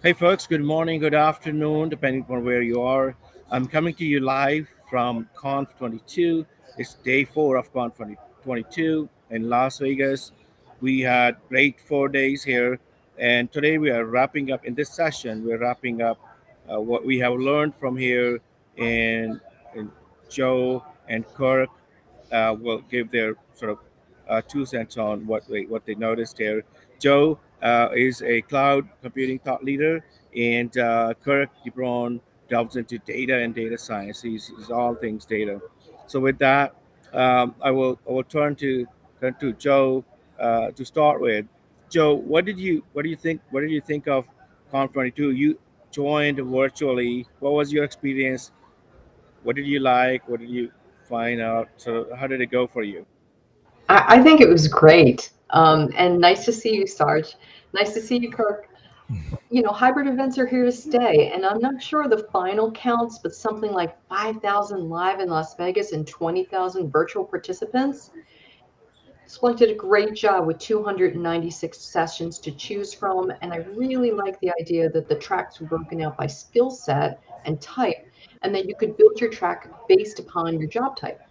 Hey, folks, good morning, good afternoon, depending on where you are. I'm coming to you live from conf22. It's day four of conf22 in Las Vegas. We had great 4 days here, and today we are wrapping up in this session. We're wrapping up what we have learned from here, and Joe and Kirk will give their sort of 2 cents on what they noticed here. Joe is a cloud computing thought leader, and Kirk DeBron delves into data and data science. He's all things data. So with that, I will turn to Joe to start with. Joe, what did you think of Conf22? You joined virtually. What was your experience? What did you like? What did you find out? So how did it go for you? I think it was great. And nice to see you, Sarge. Nice to see you, Kirk. Hybrid events are here to stay, and I'm not sure the final counts, but something like 5,000 live in Las Vegas and 20,000 virtual participants. Splunk did a great job with 296 sessions to choose from, and I really like the idea that the tracks were broken out by skill set and type, and that you could build your track based upon your job type.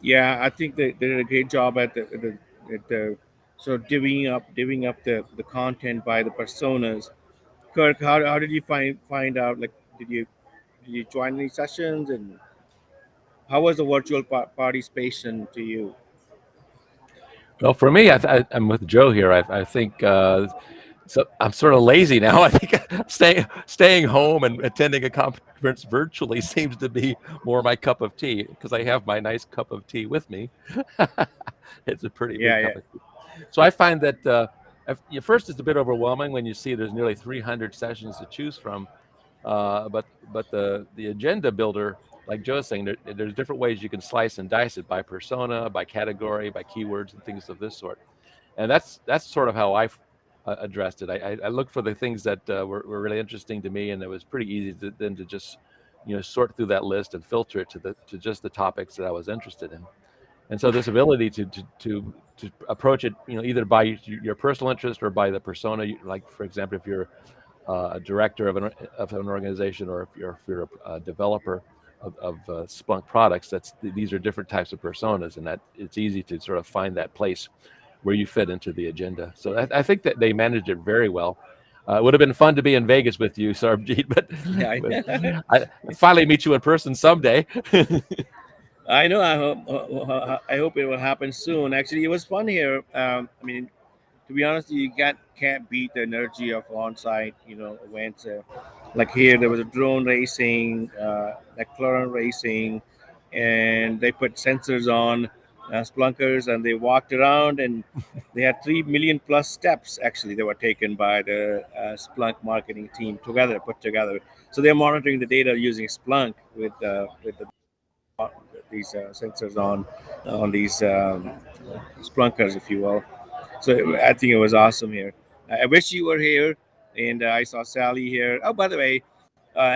Yeah, I think they did a great job at the so divvying up the content by the personas. Kirk, how did you find out? Like, did you join any sessions, and how was the virtual participation to you? Well, for me, I'm with Joe here. I think so. I'm sort of lazy now. I think staying home and attending a conference virtually seems to be more my cup of tea because I have my nice cup of tea with me. It's a pretty big Yeah, yeah, cup of tea. So I find that first it's a bit overwhelming when you see there's nearly 300 sessions to choose from. But the agenda builder, like Joe's saying, there's different ways you can slice and dice it by persona, by category, by keywords, and things of this sort. And that's sort of how I addressed it. I looked for the things that were really interesting to me, and it was pretty easy then to just sort through that list and filter it to just the topics that I was interested in. And so this ability to approach it, either by your personal interest or by the persona. Like, for example, if you're a director of an organization, or if you're a developer of Splunk products, these are different types of personas, and that it's easy to sort of find that place where you fit into the agenda. So I think that they managed it very well. It would have been fun to be in Vegas with you, Sarbjeet, but yeah. I finally meet you in person someday. I know. I hope it will happen soon. Actually, it was fun here. I mean, to be honest, you can't beat the energy of on-site, events. Like here, there was a drone racing, like McLaren racing, and they put sensors on splunkers, and they walked around, and they had 3 million plus steps. Actually, they were taken by the Splunk marketing team put together. So they're monitoring the data using Splunk with these sensors on these splunkers, if you will. So I think it was awesome here. I wish you were here, and I saw Sally here. Oh, by the way,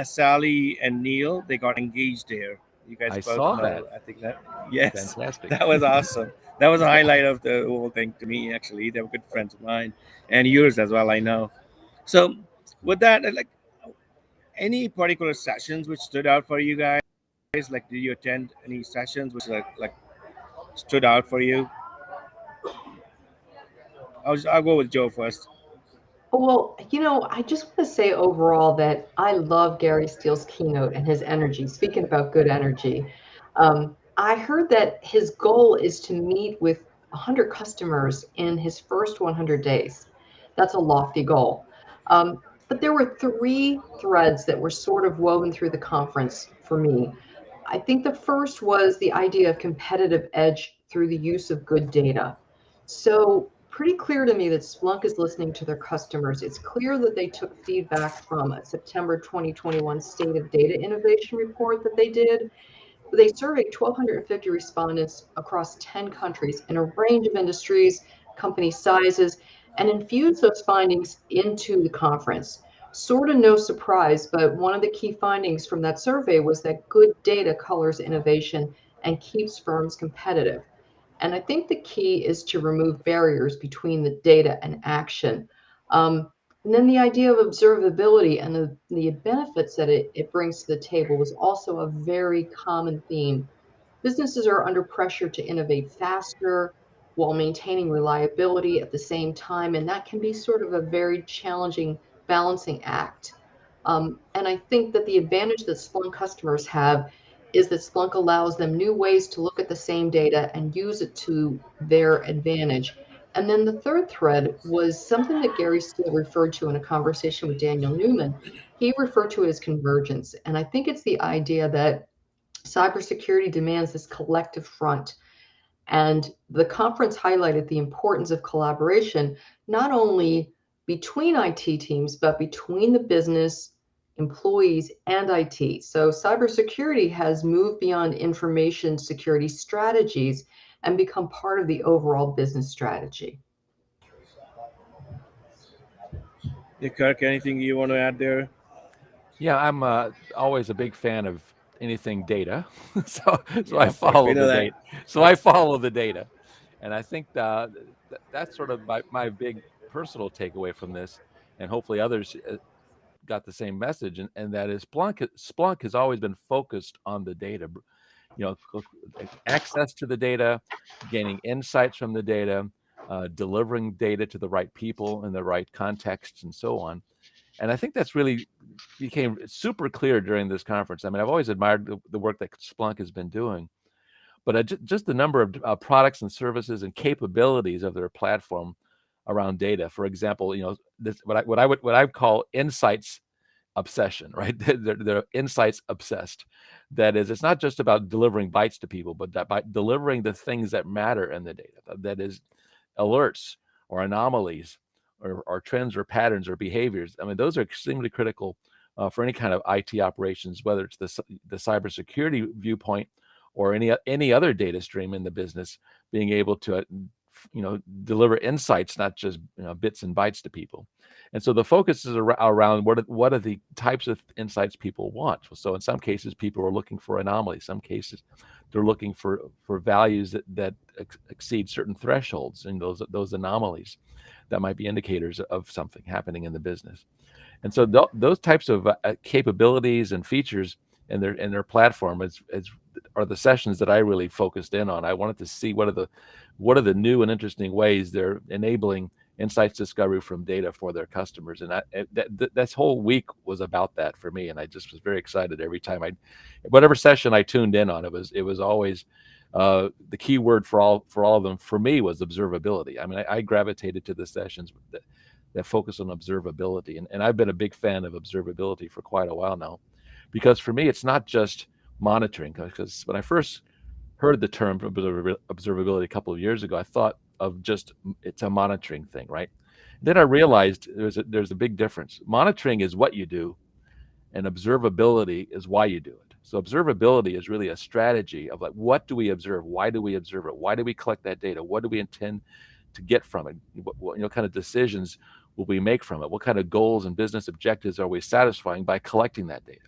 Sally and Neil, they got engaged here. You guys I both saw know. that. I think that yes, Fantastic. that was awesome. That was a highlight of the whole thing to me. Actually, they were good friends of mine, and yours as well. I know. So with that, like, any particular sessions which stood out for you guys? Like, did you attend any sessions which like stood out for you? I'll go with Joe first. Well, I just want to say overall that I love Gary Steele's keynote and his energy. Speaking about good energy, I heard that his goal is to meet with 100 customers in his first 100 days. That's a lofty goal. But there were three threads that were sort of woven through the conference for me. I think the first was the idea of competitive edge through the use of good data. So, pretty clear to me that Splunk is listening to their customers. It's clear that they took feedback from a September 2021 State of Data Innovation report that they did. They surveyed 1,250 respondents across 10 countries in a range of industries, company sizes, and infused those findings into the conference. Sort of no surprise, but one of the key findings from that survey was that good data colors innovation and keeps firms competitive. And I think the key is to remove barriers between the data and action. And then the idea of observability and the benefits that it brings to the table was also a very common theme. Businesses are under pressure to innovate faster while maintaining reliability at the same time, and that can be sort of a very challenging balancing act. And I think that the advantage that Splunk customers have is that Splunk allows them new ways to look at the same data and use it to their advantage. And then the third thread was something that Gary Steele referred to in a conversation with Daniel Newman. He referred to it as convergence. And I think it's the idea that cybersecurity demands this collective front. And the conference highlighted the importance of collaboration, not only between IT teams, but between the business, employees, and IT. So cybersecurity has moved beyond information security strategies and become part of the overall business strategy. Yeah, Kirk, anything you want to add there? Yeah, I'm always a big fan of anything data, so Yeah, I of course, we follow know the that. data. So I follow the data, and I think that's sort of my big personal takeaway from this, and hopefully others got the same message, and that is Splunk has always been focused on the data, access to the data, gaining insights from the data, delivering data to the right people in the right contexts, and so on. And I think that's really became super clear during this conference. I mean, I've always admired the work that Splunk has been doing, but just the number of products and services and capabilities of their platform around data. For example, this, what I would call insights obsession, right? They're insights obsessed. That is, it's not just about delivering bytes to people, but that by delivering the things that matter in the data. That is, alerts or anomalies or trends or patterns or behaviors. I mean, those are extremely critical for any kind of IT operations, whether it's the cybersecurity viewpoint or any other data stream in the business, being able to deliver insights, not just bits and bytes to people. And so the focus is around what are the types of insights people want. So in some cases, people are looking for anomalies. Some cases, they're looking for values that exceed certain thresholds, and those anomalies that might be indicators of something happening in the business. And so those types of capabilities and features in their platform are the sessions that I really focused in on. I wanted to see what are the new and interesting ways they're enabling insights discovery from data for their customers. And this whole week was about that for me. And I just was very excited every time whatever session I tuned in on, it was always the key word for all of them for me was observability. I mean, I gravitated to the sessions that focus on observability. And I've been a big fan of observability for quite a while now, because for me, it's not just monitoring. Because when I first heard the term observability a couple of years ago, I thought of just it's a monitoring thing, right? Then I realized there's a big difference. Monitoring is what you do, and observability is why you do it. So observability is really a strategy of like, what do we observe? Why do we observe it? Why do we collect that data? What do we intend to get from it? What kind of decisions will we make from it? What kind of goals and business objectives are we satisfying by collecting that data?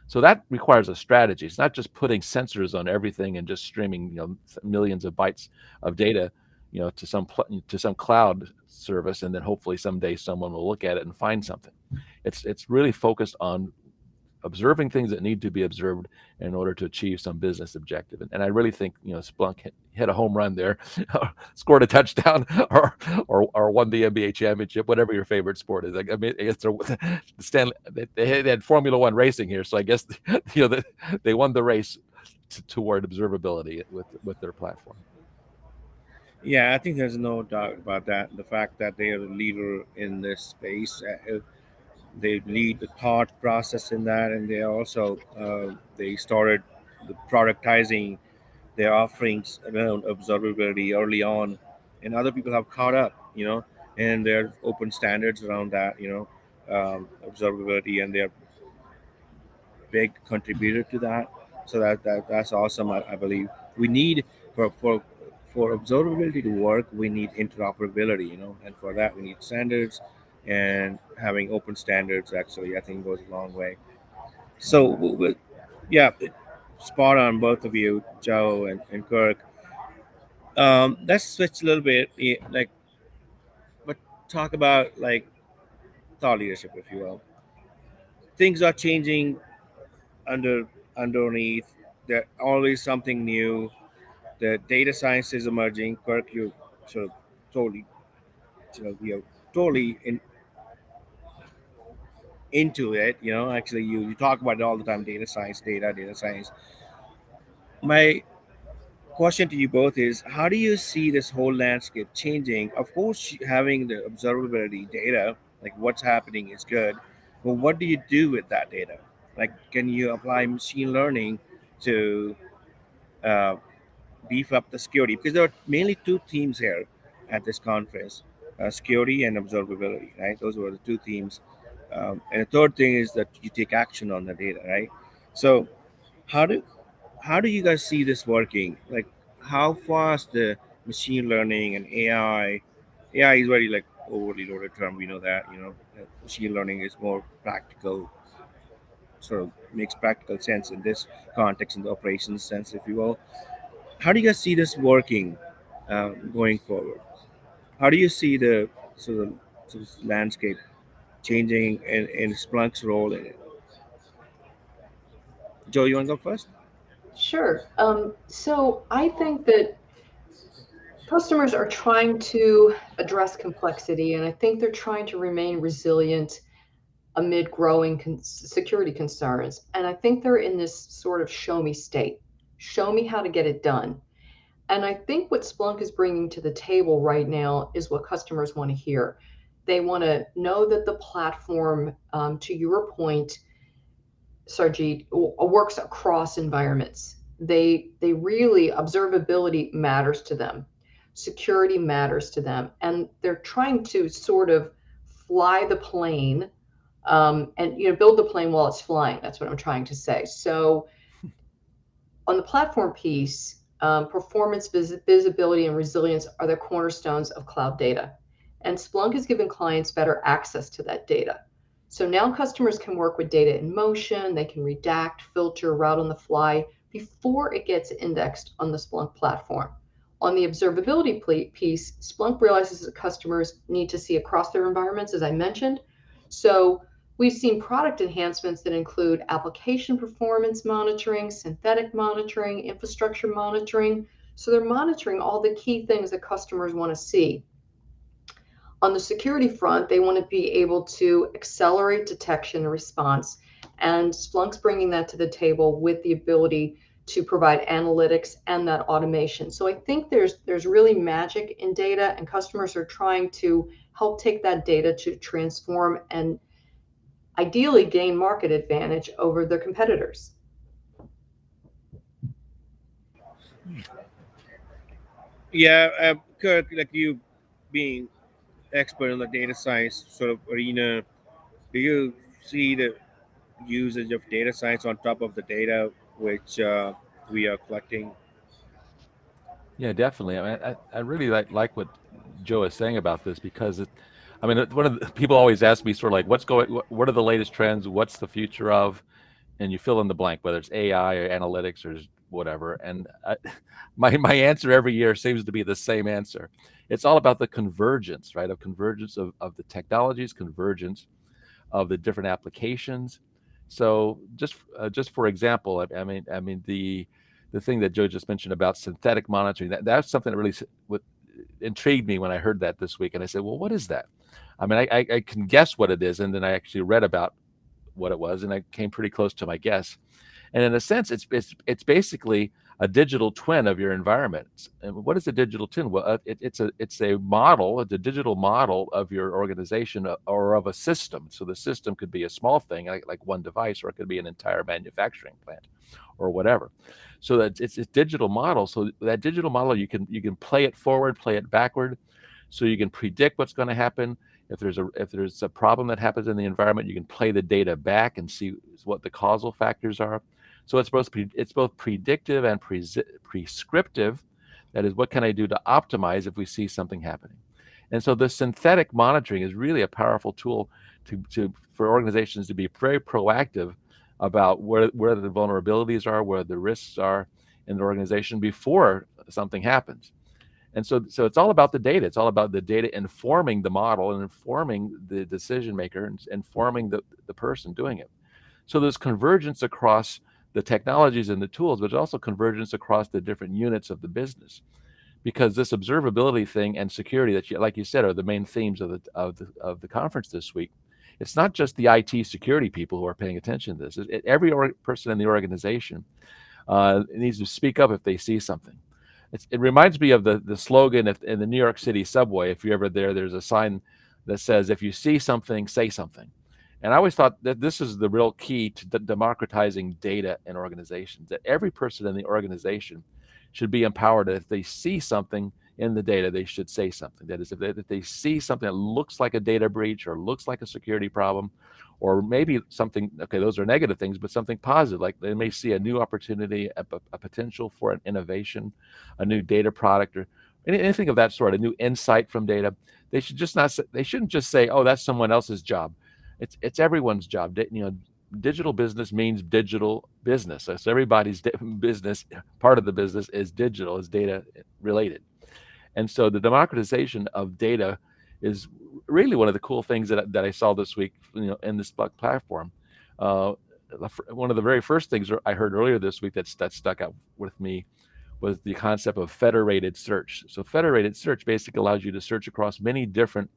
So that requires a strategy. It's not just putting sensors on everything and just streaming, millions of bytes of data, to some cloud service, and then hopefully someday someone will look at it and find something. It's really focused on observing things that need to be observed in order to achieve some business objective. And I really think Splunk hit a home run there, scored a touchdown, or won the NBA championship, whatever your favorite sport is. I mean, it's they had Formula One racing here, so I guess they won the race toward observability with their platform. Yeah, I think there's no doubt about that. The fact that they are the leader in this space, they lead the thought process in that, and they also they started the productizing their offerings around observability early on, and other people have caught up, and there are open standards around that, observability, and they're big contributor to that. So that's awesome. I believe we need for observability to work, we need interoperability, and for that we need standards, and having open standards actually I think goes a long way. So yeah, spot on both of you, Joe and Kirk. Let's switch a little bit, like, but talk about like thought leadership, if you will. Things are changing underneath. There's always something new. The data science is emerging. Kirk, you sort of totally, you're totally into it. Actually, you talk about it all the time. Data science, data science. My question to you both is, how do you see this whole landscape changing? Of course, having the observability data, like what's happening, is good, but what do you do with that data? Like, can you apply machine learning to uh, beef up the security? Because there are mainly two themes here at this conference: security and observability, right? Those were the two themes. And the third thing is that you take action on the data, right? So how do how do you guys see this working? Like, how fast the machine learning and AI is very like overly loaded term. We know that. Machine learning is more practical, sort of makes practical sense in this context, in the operations sense, if you will. How do you guys see this working going forward? How do you see the sort of landscape changing in Splunk's role in it? Joe, you want to go first? Sure. So I think that customers are trying to address complexity, and I think they're trying to remain resilient amid growing security concerns. And I think they're in this sort of show me state. Show me how to get it done. And I think what Splunk is bringing to the table right now is what customers want to hear. They want to know that the platform, to your point, Sarjeet, works across environments. They really, observability matters to them, security matters to them, and they're trying to sort of fly the plane, and build the plane while it's flying. That's what I'm trying to say. So on the platform piece, performance, visibility, and resilience are the cornerstones of cloud data. And Splunk has given clients better access to that data. So now customers can work with data in motion, they can redact, filter, route on the fly before it gets indexed on the Splunk platform. On the observability piece, Splunk realizes that customers need to see across their environments, as I mentioned. So we've seen product enhancements that include application performance monitoring, synthetic monitoring, infrastructure monitoring. So they're monitoring all the key things that customers want to see. On the security front, they want to be able to accelerate detection and response. And Splunk's bringing that to the table with the ability to provide analytics and that automation. So I think there's really magic in data, and customers are trying to help take that data to transform and ideally gain market advantage over their competitors. Yeah, Kirk, like you being expert in the data science sort of arena, do you see the usage of data science on top of the data which we are collecting? Yeah, definitely. I mean, I really like what Joe is saying about this because I mean, one of the people always ask me sort of like, what are the latest trends? What's the future of? And you fill in the blank, whether it's AI or analytics or whatever. And my answer every year seems to be the same answer. It's all about the convergence, right? Of convergence of the technologies, convergence of the different applications. So just for example, I mean the thing that Joe just mentioned about synthetic monitoring, that's something that really intrigued me when I heard that this week. And I said, well, what is that? I mean, I can guess what it is, and then I actually read about what it was, and I came pretty close to my guess. And in a sense, it's basically a digital twin of your environment. And what is a digital twin? Well, it's a model, it's a digital model of your organization or of a system. So the system could be a small thing, like one device, or it could be an entire manufacturing plant, or whatever. So that it's a digital model. So that digital model, you can play it forward, play it backward, so you can predict what's going to happen. If there's a problem that happens in the environment, you can play the data back and see what the causal factors are. So it's both predictive and prescriptive. That is, what can I do to optimize if we see something happening? And so the synthetic monitoring is really a powerful tool for organizations to be very proactive about where the vulnerabilities are, where the risks are in the organization before something happens. And so it's all about the data. It's all about the data informing the model and informing the decision maker and informing the person doing it. So there's convergence across the technologies and the tools, but also convergence across the different units of the business, because this observability thing and security that, like you said, are the main themes of the conference this week. It's not just the IT security people who are paying attention to this. Every person in the organization needs to speak up if they see something. It reminds me of the slogan in the New York City subway. If you're ever there, there's a sign that says, "If you see something, say something." And I always thought that this is the real key to democratizing data in organizations, that every person in the organization should be empowered that if they see something in the data, they should say something. That is, if they see something that looks like a data breach or looks like a security problem, or maybe something, okay, those are negative things, but something positive, like they may see a new opportunity, a potential for an innovation, a new data product, or anything of that sort, a new insight from data. They should just not. They shouldn't just say, "Oh, that's someone else's job." It's everyone's job. Digital business means digital business. So everybody's business, part of the business is digital, is data related. And so the democratization of data is really one of the cool things that I saw this week, in the Splunk platform. Uh, One of the very first things I heard earlier this week that stuck out with me was the concept of federated search. So federated search basically allows you to search across many different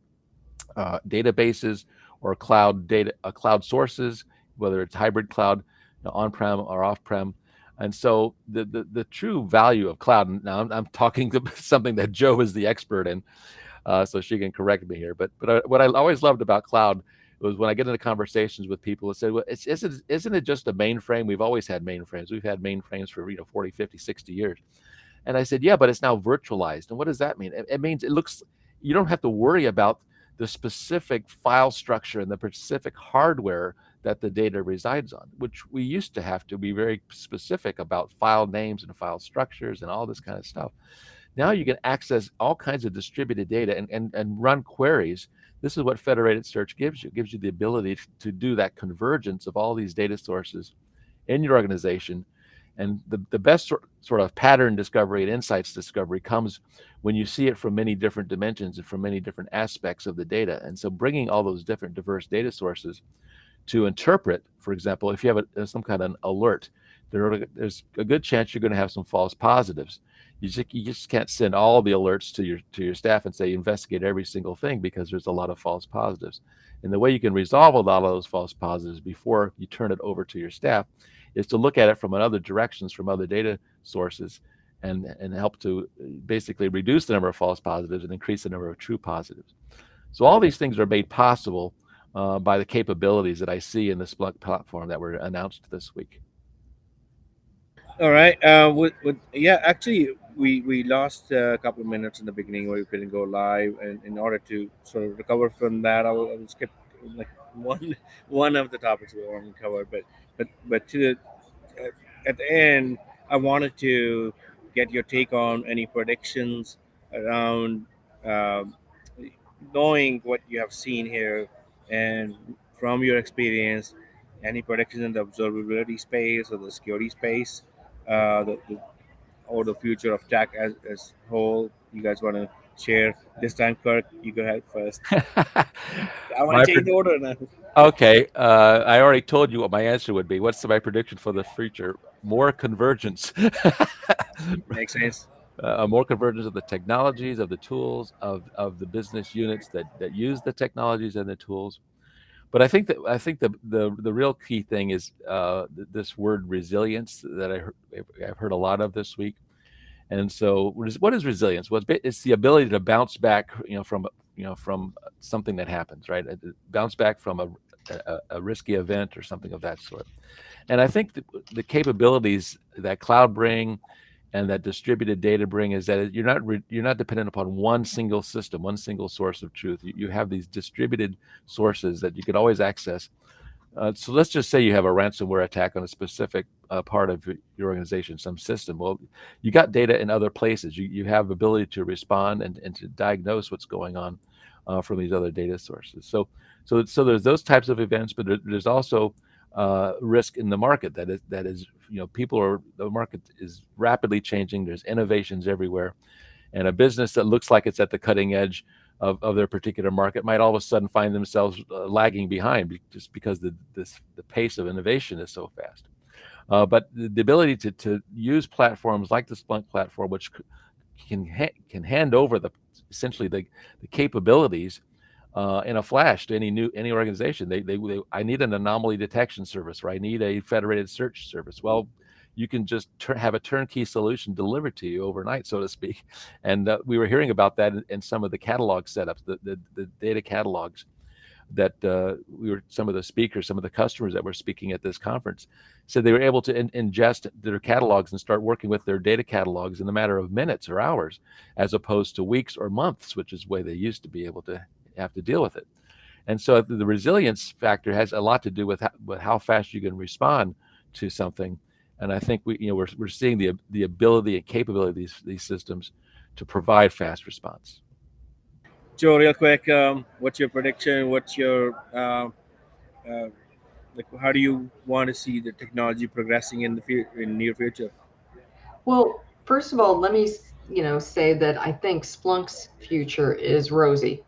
databases or cloud sources, whether it's hybrid cloud, on-prem or off-prem. And so the true value of cloud, and now I'm talking to something that Joe is the expert in, so she can correct me here. But what I always loved about cloud was when I get into conversations with people that say, well, isn't it just a mainframe? We've always had mainframes. We've had mainframes for 40, 50, 60 years. And I said, yeah, but it's now virtualized. And what does that mean? It means you don't have to worry about the specific file structure and the specific hardware that the data resides on, which we used to have to be very specific about file names and file structures and all this kind of stuff. Now you can access all kinds of distributed data and run queries. This is what federated search gives you. It gives you the ability to do that convergence of all these data sources in your organization. And the best sort of pattern discovery and insights discovery comes when you see it from many different dimensions and from many different aspects of the data. And so bringing all those different diverse data sources to interpret, for example, if you have some kind of an alert, there's a good chance you're going to have some false positives. You just can't send all the alerts to your staff and say investigate every single thing, because there's a lot of false positives. And the way you can resolve a lot of those false positives before you turn it over to your staff is to look at it from other directions, from other data sources, and help to basically reduce the number of false positives and increase the number of true positives. So all these things are made possible by the capabilities that I see in the Splunk platform that were announced this week. All right. Yeah, actually, we lost a couple of minutes in the beginning where we couldn't go live, and in order to sort of recover from that, I will skip like one one of the topics we want to cover. But at the end, I wanted to get your take on any predictions around um, knowing what you have seen here, and from your experience, any predictions in the observability space or the security space, or the future of tech as whole. You guys want to share this time, Kirk? You go ahead first. I want My to change the order now. Okay, I already told you what my answer would be. What's my prediction for the future? More convergence. Makes sense. More convergence of the technologies, of the tools, of the business units that use the technologies and the tools. But I think the real key thing is this word resilience that I've heard a lot of this week. And so, what is resilience? Well, it's the ability to bounce back, from something that happens, right? Bounce back from a risky event or something of that sort. And I think the capabilities that cloud bring and that distributed data bring is that you're not dependent upon one single system, one single source of truth. You have these distributed sources that you can always access. So let's just say you have a ransomware attack on a specific part of your organization, some system. Well, you got data in other places. You have ability to respond and to diagnose what's going on from these other data sources. So there's those types of events, but there's also risk in the market. The market is rapidly changing. There's innovations everywhere. And a business that looks like it's at the cutting edge of their particular market might all of a sudden find themselves lagging behind just because the pace of innovation is so fast. But the ability to use platforms like the Splunk platform, which can hand over essentially the capabilities in a flash to any organization. I need an anomaly detection service, or I need a federated search service. Well, you can just have a turnkey solution delivered to you overnight, so to speak. And we were hearing about that in some of the catalog setups, the data catalogs that some of the speakers, some of the customers that were speaking at this conference said they were able to ingest their catalogs and start working with their data catalogs in a matter of minutes or hours, as opposed to weeks or months, which is the way they used to be able to have to deal with it. And so the resilience factor has a lot to do with how fast you can respond to something. And I think we're seeing the ability and capability of these systems to provide fast response. Joe, real quick, what's your prediction? What's your uh, like? How do you want to see the technology progressing in in near future? Well, first of all, let me say that I think Splunk's future is rosy.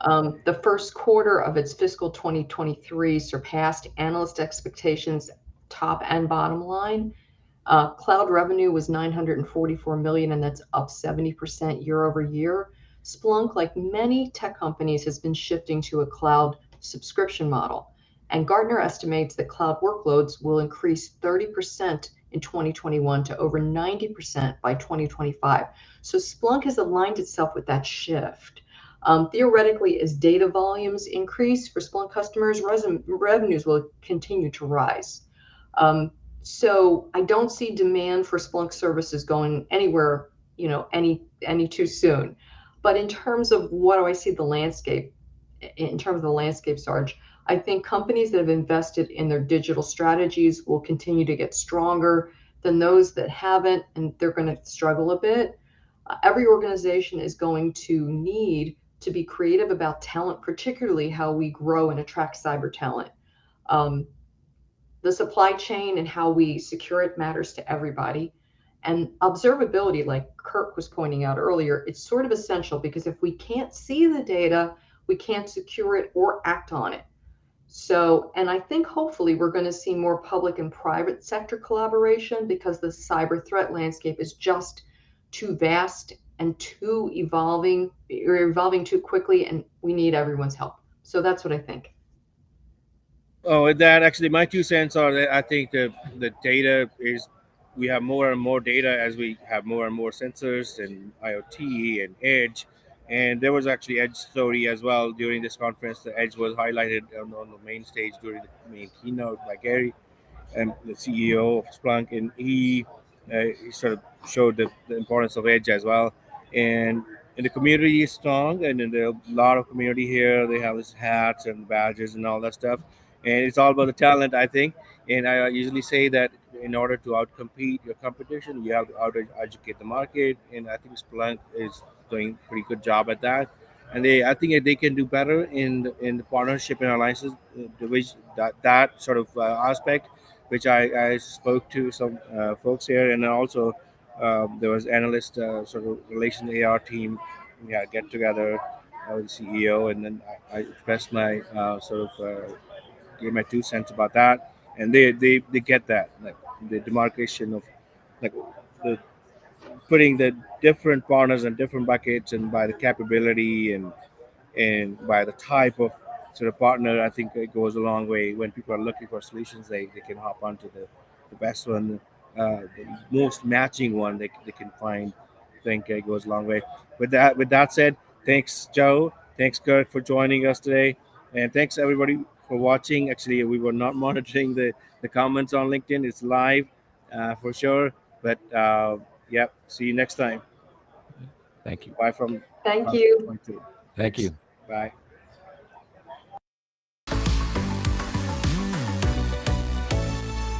The first quarter of its fiscal 2023 surpassed analyst expectations, top and bottom line. Cloud revenue was 944 million, and that's up 70% year over year. Splunk, like many tech companies, has been shifting to a cloud subscription model. And Gartner estimates that cloud workloads will increase 30% in 2021 to over 90% by 2025. So Splunk has aligned itself with that shift. Theoretically, as data volumes increase for Splunk customers, revenues will continue to rise. So I don't see demand for Splunk services going anywhere, any too soon. But in terms of what do I see the landscape, in terms of the landscape, Sarge, I think companies that have invested in their digital strategies will continue to get stronger than those that haven't, and they're going to struggle a bit. Every organization is going to need to be creative about talent, particularly how we grow and attract cyber talent. Um, the supply chain and how we secure it matters to everybody. And observability, like Kirk was pointing out earlier, it's sort of essential because if we can't see the data, we can't secure it or act on it. So, and I think hopefully we're going to see more public and private sector collaboration because the cyber threat landscape is just too vast and too evolving, or evolving too quickly, and we need everyone's help. So that's what I think. Oh, with that, actually, my 2 cents are that I think the data is, we have more and more data as we have more and more sensors and IoT and edge. And there was actually edge story as well during this conference. The edge was highlighted on the main stage during the main keynote by Gary, the CEO of Splunk, and he sort of showed the importance of Edge as well. And the community is strong, and then there are a lot of community here. They have these hats and badges and all that stuff, and it's all about the talent, I think. And I usually say that in order to outcompete your competition, you have to out educate the market, and I think Splunk is doing a pretty good job at that. And I think that they can do better in the partnership and alliances, that sort of aspect, which I spoke to some folks here, and then also there was analyst sort of relation AR team, yeah, get together with the CEO, and then I expressed my gave my 2 cents about that, and they get that, like the demarcation of like the putting the different partners in different buckets, and by the capability and by the type of sort of partner, I think it goes a long way. When people are looking for solutions, they can hop onto the best one, the most matching one they can find. I think it goes a long way. With that said, thanks Joe, thanks Kirk for joining us today, and thanks everybody for watching. Actually, we were not monitoring the comments on LinkedIn. It's live for sure. But yeah, see you next time. Thank you. Bye from Thank you. 22. Thank Thanks. you. Bye.